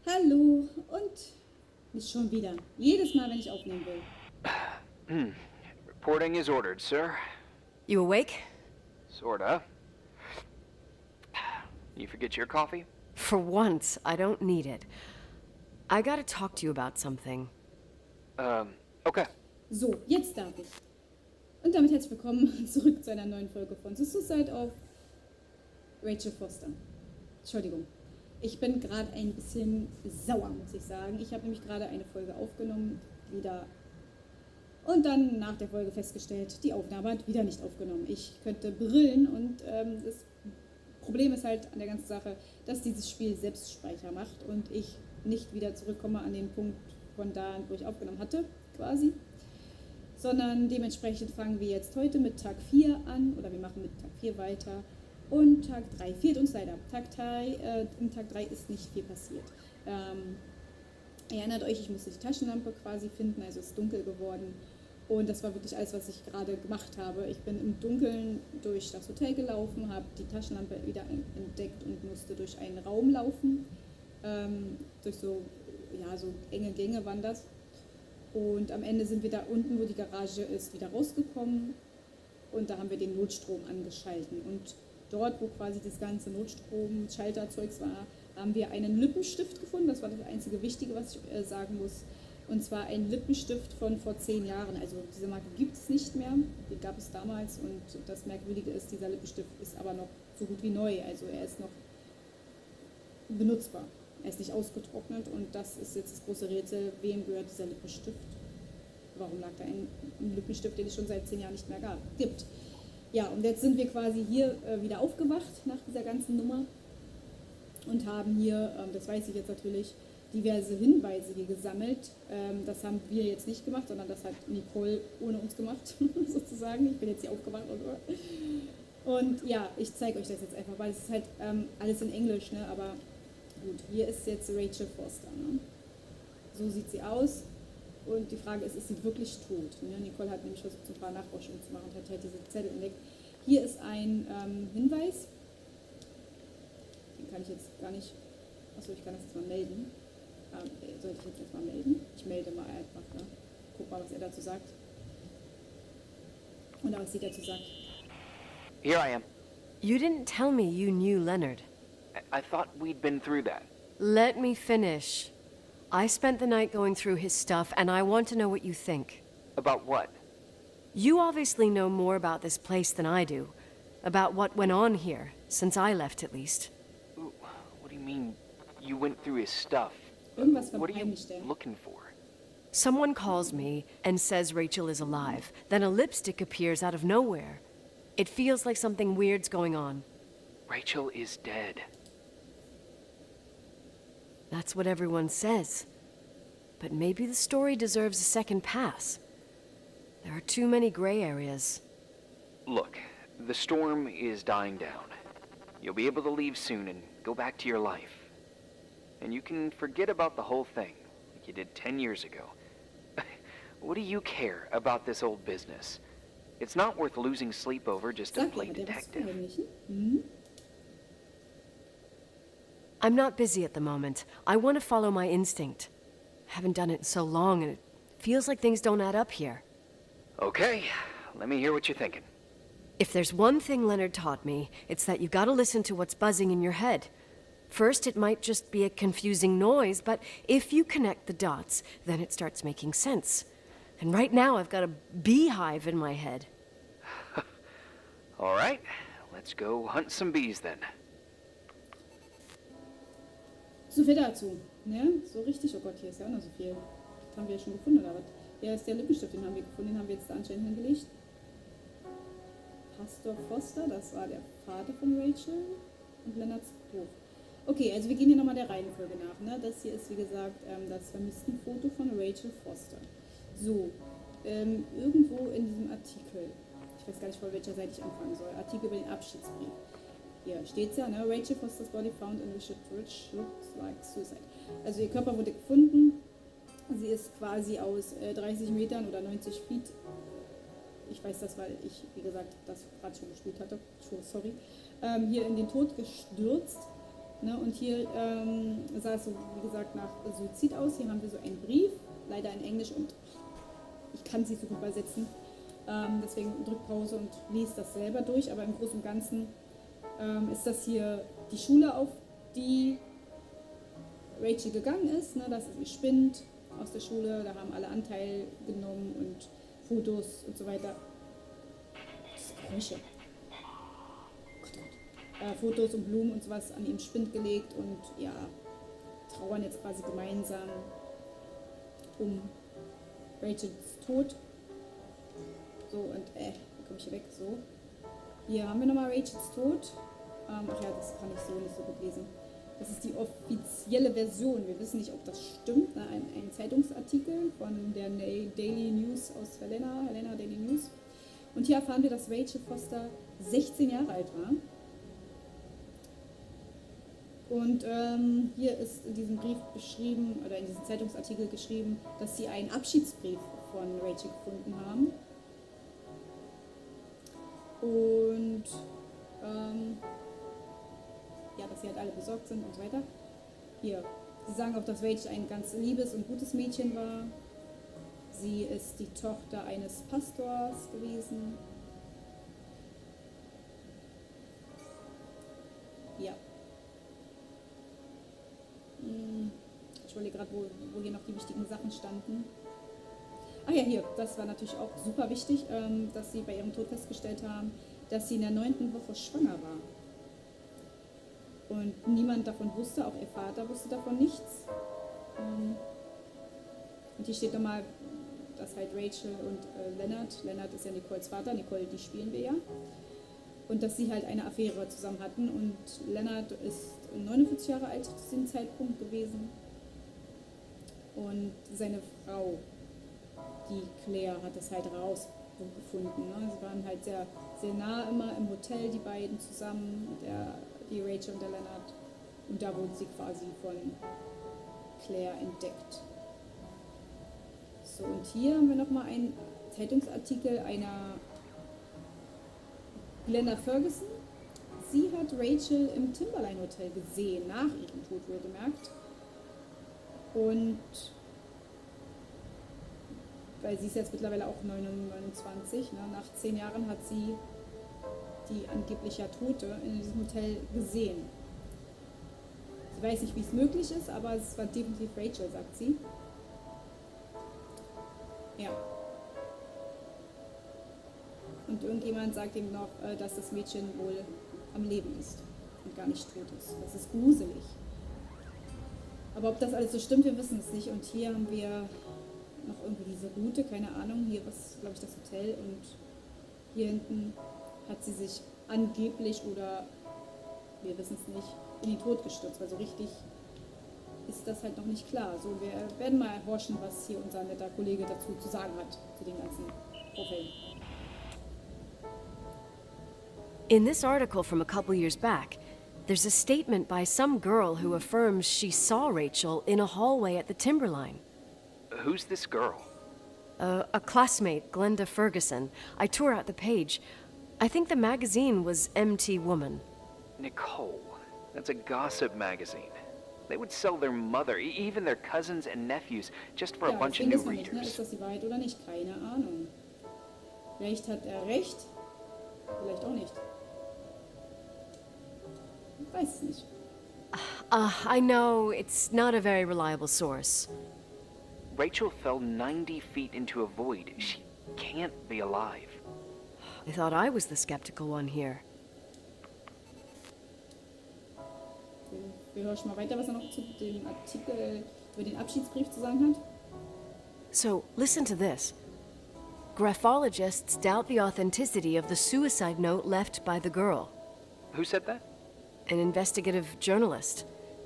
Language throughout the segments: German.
Hallo und nicht schon wieder. Jedes Mal, wenn ich aufnehmen will. Reporting is ordered, sir. You awake? Sorta. You forget your coffee? For once, I don't need it. I gotta talk to you about something. Okay. So, jetzt darf ich. Und damit herzlich willkommen zurück zu einer neuen Folge von The Suicide of Rachel Foster. Entschuldigung. Ich bin gerade ein bisschen sauer, muss ich sagen. Ich habe nämlich gerade eine Folge aufgenommen, wieder. Und dann nach der Folge festgestellt, die Aufnahme hat wieder nicht aufgenommen. Ich könnte brüllen und das Problem ist halt an der ganzen Sache, dass dieses Spiel Selbstspeicher macht und ich nicht wieder zurückkomme an den Punkt von da, wo ich aufgenommen hatte, quasi. Sondern dementsprechend fangen wir jetzt heute mit Tag 4 an, oder wir machen mit Tag 4 weiter. Und Tag 3 fehlt uns leider. Im Tag 3 ist nicht viel passiert. Erinnert euch, ich musste die Taschenlampe quasi finden, also es ist dunkel geworden. Und das war wirklich alles, was ich gerade gemacht habe. Ich bin im Dunkeln durch das Hotel gelaufen, habe die Taschenlampe wieder entdeckt und musste durch einen Raum laufen. Durch so enge Gänge waren das. Und am Ende sind wir da unten, wo die Garage ist, wieder rausgekommen. Und da haben wir den Notstrom angeschalten. Und dort, wo quasi das ganze Notstrom-Schalterzeugs war, haben wir einen Lippenstift gefunden. Das war das einzige Wichtige, was ich sagen muss. Und zwar ein Lippenstift von vor 10 Jahren. Also diese Marke gibt es nicht mehr. Die gab es damals. Und das Merkwürdige ist, dieser Lippenstift ist aber noch so gut wie neu. Also er ist noch benutzbar. Er ist nicht ausgetrocknet. Und das ist jetzt das große Rätsel. Wem gehört dieser Lippenstift? Warum lag da ein Lippenstift, den es schon seit 10 Jahren nicht mehr gibt? Ja, und jetzt sind wir quasi hier wieder aufgewacht nach dieser ganzen Nummer und haben hier, das weiß ich jetzt natürlich, diverse Hinweise hier gesammelt. Das haben wir jetzt nicht gemacht, sondern das hat Nicole ohne uns gemacht, sozusagen. Ich bin jetzt hier aufgewacht. Und ja, ich zeige euch das jetzt einfach, weil es ist halt alles in Englisch, ne? Aber gut, hier ist jetzt Rachel Foster. Ne? So sieht sie aus. Und die Frage ist sie wirklich tot? Ne? Nicole hat nämlich versucht, so ein paar Nachforschungen zu machen und hat halt diese Zettel entdeckt. Hier ist ein Hinweis. Den kann ich jetzt gar nicht. Achso, ich kann das jetzt mal melden. Sollte ich jetzt mal melden? Ich melde mal einfach. Ne? Guck mal, was er dazu sagt. Oder was sie dazu sagt. Here I am. You didn't tell me you knew Leonard. I thought we'd been through that. Let me finish. I spent the night going through his stuff, and I want to know what you think. About what? You obviously know more about this place than I do. About what went on here, since I left at least. Ooh, what do you mean you went through his stuff? Irgendwas What are you verpeinlicht er. looking for? Someone calls me and says Rachel is alive. Then a lipstick appears out of nowhere. It feels like something weird's going on. Rachel is dead. That's what everyone says. But maybe the story deserves a second pass. There are too many gray areas. Look, the storm is dying down. You'll be able to leave soon and go back to your life. And you can forget about the whole thing, like you did 10 years ago. What do you care about this old business? It's not worth losing sleep over just to Sagt play aber der was detective. verheimlichen? Mhm. I'm not busy at the moment. I want to follow my instinct. Haven't done it in so long, and it feels like things don't add up here. Okay, let me hear what you're thinking. If there's one thing Leonard taught me, it's that you gotta listen to what's buzzing in your head. First, it might just be a confusing noise, but if you connect the dots, then it starts making sense. And right now, I've got a beehive in my head. All right, let's go hunt some bees then. So viel dazu. Ne? So richtig, oh Gott, hier ist ja auch noch so viel. Das haben wir ja schon gefunden, oder was? Ja, ist der Lippenstift, den haben wir gefunden, den haben wir jetzt da anscheinend hingelegt. Pastor Foster, das war der Vater von Rachel und Leonards Buch. Okay, also wir gehen hier nochmal der Reihenfolge nach. Ne? Das hier ist, wie gesagt, das Vermisstenfoto von Rachel Foster. So, irgendwo in diesem Artikel, ich weiß gar nicht, von welcher Seite ich anfangen soll, Artikel über den Abschiedsbrief. Hier steht's ja, ne? Rachel Foster's body found in the bridge looks like suicide. Also ihr Körper wurde gefunden. Sie ist quasi aus 30 Metern oder 90 Feet. Ich weiß das, weil ich, wie gesagt, das gerade schon gespielt hatte. Sorry. Hier in den Tod gestürzt. Ne? Und hier sah es so, wie gesagt, nach Suizid aus. Hier haben wir so einen Brief, leider in Englisch und ich kann es nicht so gut übersetzen. Deswegen drückt Pause und liest das selber durch. Aber im Großen und Ganzen ist das hier die Schule, auf die Rachel gegangen ist. Ne? Das ist ihr Spind aus der Schule. Da haben alle Anteil genommen und Fotos und so weiter. Das ist Geräusche. Fotos und Blumen und sowas an ihrem Spind gelegt und ja, trauern jetzt quasi gemeinsam um Rachels Tod. So und wo komme ich hier weg? So. Hier haben wir nochmal Rachels Tod. Ach ja, das kann ich so nicht so gut lesen. Das ist die offizielle Version. Wir wissen nicht, ob das stimmt. Ne? Ein Zeitungsartikel von der Daily News aus Helena Daily News. Und hier erfahren wir, dass Rachel Foster 16 Jahre alt war. Und hier ist in diesem Brief beschrieben, oder in diesem Zeitungsartikel geschrieben, dass sie einen Abschiedsbrief von Rachel gefunden haben. Und ja, dass sie halt alle besorgt sind und so weiter. Hier, sie sagen auch, dass Rachel ein ganz liebes und gutes Mädchen war. Sie ist die Tochter eines Pastors gewesen. Ja. Ich überlege gerade, wo hier noch die wichtigen Sachen standen. Ah ja, hier, das war natürlich auch super wichtig, dass sie bei ihrem Tod festgestellt haben, dass sie in der 9. Woche schwanger war. Und niemand davon wusste, auch ihr Vater wusste davon nichts. Und hier steht nochmal, dass halt Rachel und Leonard ist ja Nicoles Vater, Nicole, die spielen wir ja. Und dass sie halt eine Affäre zusammen hatten. Und Leonard ist 49 Jahre alt zu diesem Zeitpunkt gewesen. Und seine Frau, die Claire, hat das halt rausgefunden. Ne? Sie waren halt sehr, sehr nah immer im Hotel, die beiden zusammen, die Rachel und der Leonard. Und da wurde sie quasi von Claire entdeckt. So, und hier haben wir nochmal einen Zeitungsartikel einer Glenda Ferguson. Sie hat Rachel im Timberline Hotel gesehen, nach ihrem Tod wohlgemerkt. Und weil sie ist jetzt mittlerweile auch 29, ne? Nach 10 Jahren hat sie die angeblich ja Tote in diesem Hotel gesehen. Sie weiß nicht, wie es möglich ist, aber es war definitiv Rachel, sagt sie. Ja. Und irgendjemand sagt ihm noch, dass das Mädchen wohl am Leben ist und gar nicht tot ist. Das ist gruselig. Aber ob das alles so stimmt, wir wissen es nicht. Und hier haben wir noch irgendwie diese Route, keine Ahnung. Hier ist, glaube ich, das Hotel und hier hinten hat sie sich angeblich oder wir wissen es nicht, in den Tod gestürzt. Weil so richtig ist das halt noch nicht klar. So, wir werden mal erforschen, was hier unser netter Kollege dazu zu sagen hat, zu den ganzen Vorfällen. In this article from a couple years back, there's a statement by some girl who affirms she saw Rachel in a hallway at the Timberline. Who's this girl? A classmate, Glenda Ferguson. I tore out the page. I think the magazine was MT Woman. Nicole. That's a gossip magazine. They would sell their mother, even their cousins and nephews, just for a bunch of new wissen wir nicht, ne? Ist readers. das die Wahrheit oder nicht? Keine Ahnung. Vielleicht hat er recht, vielleicht auch nicht. Ich weiß es nicht. I know it's not a very reliable source. Rachel fell 90 feet into a void. She can't be alive. I thought I was the skeptical one here. Wir hören schon mal weiter, was er noch zu dem Artikel über den Abschiedsbrief zu sagen hat. So, listen to this. Graphologists doubt the authenticity of the suicide note left by the girl. Who said that? An investigative journalist.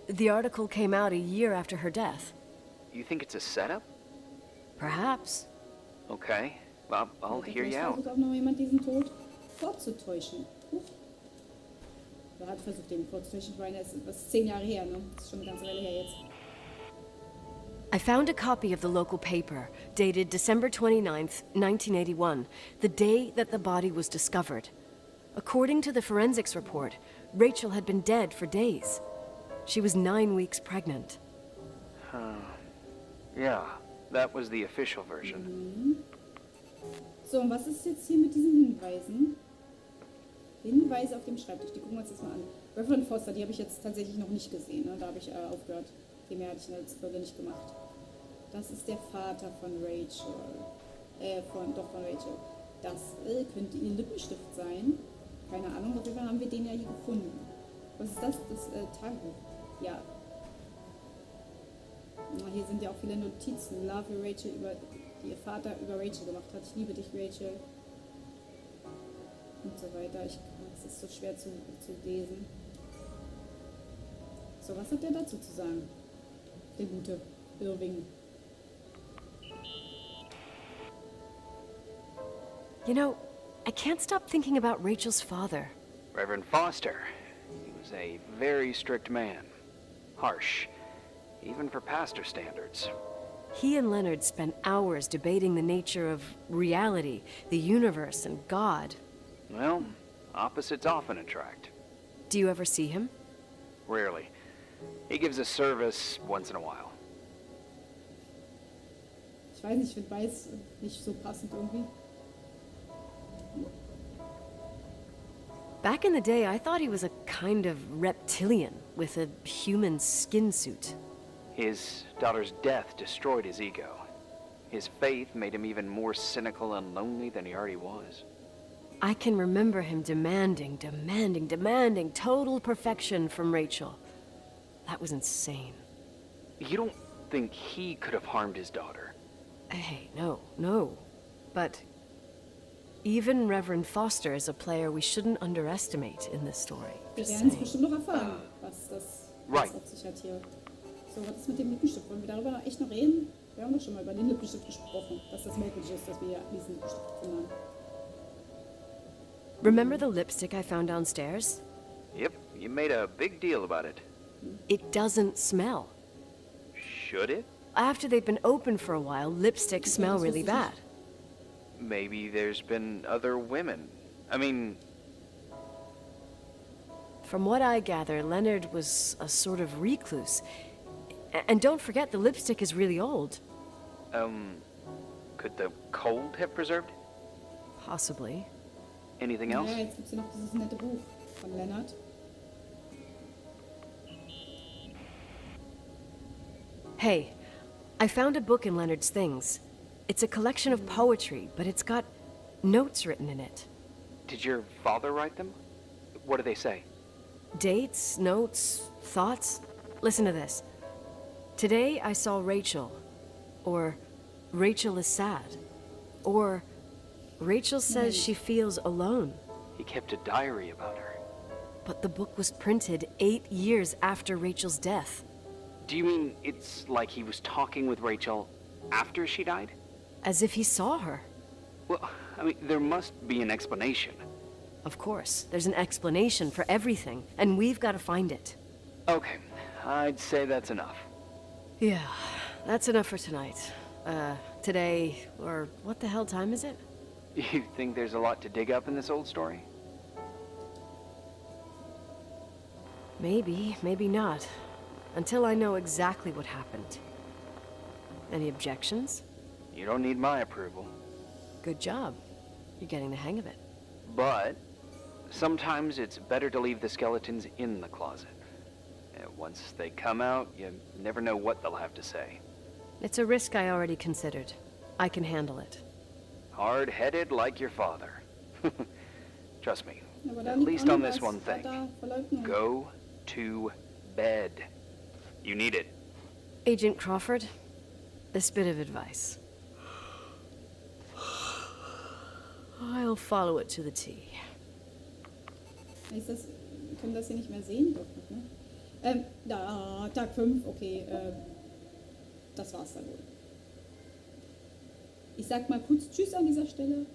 The article came out a year after her death. You think it's a setup? Perhaps. Okay, well, I'll hear you out. Versucht auch noch jemand diesen Tod vorzutäuschen. Oder hat versucht, den vorzutäuschen. Ich meine, das ist 10 Jahre her, ne? Das ist schon eine ganze Weile her jetzt. I found a copy of the local paper, dated December 29th, 1981, the day that the body was discovered. According to the forensics report, Rachel had been dead for days. She was 9 weeks pregnant. Yeah, that was the official version. So, und was ist jetzt hier mit diesen Hinweisen? Hinweise auf dem Schreibtisch, die gucken wir uns das mal an. Reverend Foster, die habe ich jetzt tatsächlich noch nicht gesehen, ne? Da habe ich aufgehört. Die mehr hatte ich in der letzten Folge nicht gemacht. Das ist der Vater von Rachel. Von Rachel. Das könnte ihr Lippenstift sein. Keine Ahnung, auf jeden Fall haben wir den ja hier gefunden. Was ist das? Das Tagebuch. Ja. Na, hier sind ja auch viele Notizen. Love Rachel, die ihr Vater über Rachel gemacht hat. Ich liebe dich, Rachel. Und so weiter. Es ist so schwer zu lesen. So, was hat der dazu zu sagen? Der gute Irving. You know, I can't stop thinking about Rachel's father. Reverend Foster. He was a very strict man. Harsh, even for pastor standards. He and Leonard spent hours debating the nature of reality, the universe, and God. Well, opposites often attract. Do you ever see him? Rarely. He gives a service once in a while. Ich weiß nicht, ich finde weiß nicht so passend irgendwie. Back in the day, I thought he was a kind of reptilian with a human skin suit. His daughter's death destroyed his ego. His faith made him even more cynical and lonely than he already was. I can remember him demanding total perfection from Rachel. That was insane. You don't think he could have harmed his daughter? Hey, no. But even Reverend Foster is a player we shouldn't underestimate in this story. Wir Just werden es saying. bestimmt noch erfahren, was das auf sich hat hier. So, was ist mit dem Lippenstift? Wollen wir darüber noch echt noch reden? Wir haben doch schon mal über den Lippenstift gesprochen, dass das merkwürdig ist, dass wir diesen Lippenstift gefunden haben. Remember the lipstick I found downstairs? Yep, you made a big deal about it. It doesn't smell. Should it? After they've been open for a while, lipsticks smell really bad. Maybe there's been other women. I mean... From what I gather, Leonard was a sort of recluse. And don't forget, the lipstick is really old. Could the cold have preserved? Possibly. Anything else? Ja, jetzt gibt es hier noch dieses nette Buch von Leonard. Hey, I found a book in Leonard's things. It's a collection of poetry, but it's got notes written in it. Did your father write them? What do they say? Dates, notes, thoughts. Listen to this. Today I saw Rachel. Or Rachel is sad. Or Rachel says she feels alone. He kept a diary about her. But the book was printed 8 years after Rachel's death. Do you mean it's like he was talking with Rachel after she died? As if he saw her. Well, I mean, there must be an explanation. Of course, there's an explanation for everything, and we've got to find it. Okay, I'd say that's enough. Yeah, that's enough for tonight. Today, or what the hell time is it? You think there's a lot to dig up in this old story? Maybe, maybe not. Until I know exactly what happened. Any objections? You don't need my approval. Good job. You're getting the hang of it. But sometimes it's better to leave the skeletons in the closet. Once they come out, you never know what they'll have to say. It's a risk I already considered. I can handle it. Hard-headed like your father. Trust me, Aber da at liegt least auch on noch this was. one thing. Vaterverleugnung. Go to bed. You need it. Agent Crawford, this bit of advice. I'll follow it to the T. Ist das, wir können das hier nicht mehr sehen? Doch nicht, ne? Da, Tag 5, okay, das war's dann wohl. Ich sag mal kurz Tschüss an dieser Stelle.